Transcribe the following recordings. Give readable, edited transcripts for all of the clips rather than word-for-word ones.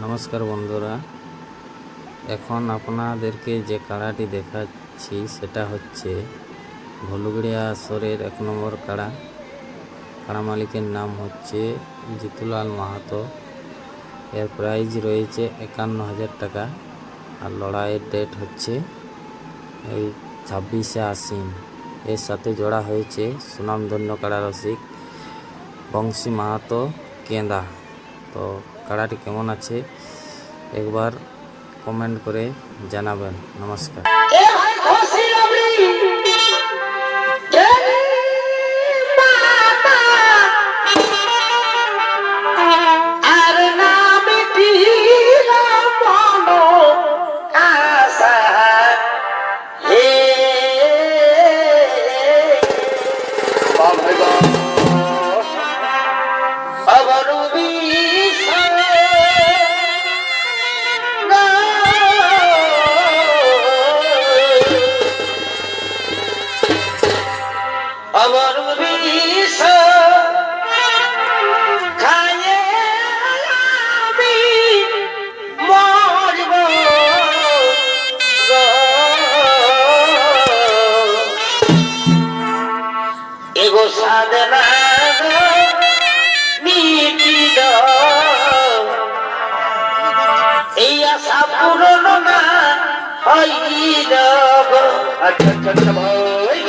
নমস্কার বন্ধুরা, এখন আপনাদেরকে যে কাড়াটি দেখাচ্ছি সেটা হচ্ছে ভলুগড়িয়া আসরের 1 নম্বর কাড়া। কাড়া মালিকের নাম হচ্ছে জিতুলাল মাহাতো। এর প্রাইজ রয়েছে 51,000 টাকা। আর লড়াইয়ের ডেট হচ্ছে এই 26শে আশ্বিন। এর সাথে জোড়া হয়েছে সুনামধন্য কাড়া রসিক বংশী মাহাতো কেন্দা। তো কাড়াটি কেমন আছে একবার কমেন্ট করে জানাবেন। নমস্কার। আমার বিষ খায়ে আমি মরব এগো সাধনা মিটিল এই আশা পূরণ না হইল। আচ্ছা আচ্ছা আচ্ছা ভাই,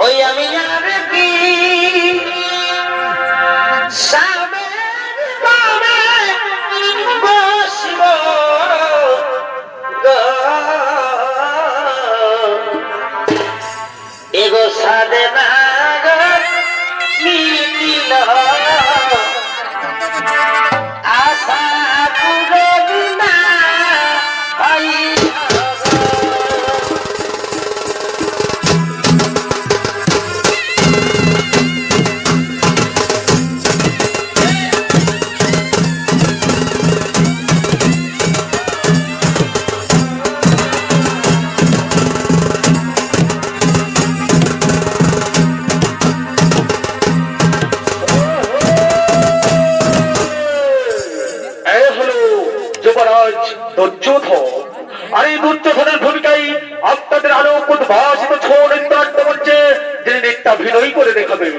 ওই আমি আর কি সামের বামে বসব এগো সাদে না মিটিল আশা পূরণ না হইল। আর এই দুর্যোধনের ভূমিকায় আপনাদের আলোক উদ্ভাসিত ছৌ নৃত্য করছে, যিনি নৃত্যাভিনয় করে দেখাবেন।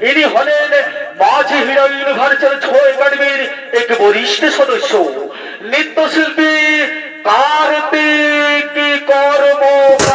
ইনি হলেন মাঝি হিরো ইউনিভার্সাল ছৌ একাডেমির এক বরিষ্ঠ সদস্য নৃত্যশিল্পী কার্তিক কর্মকার।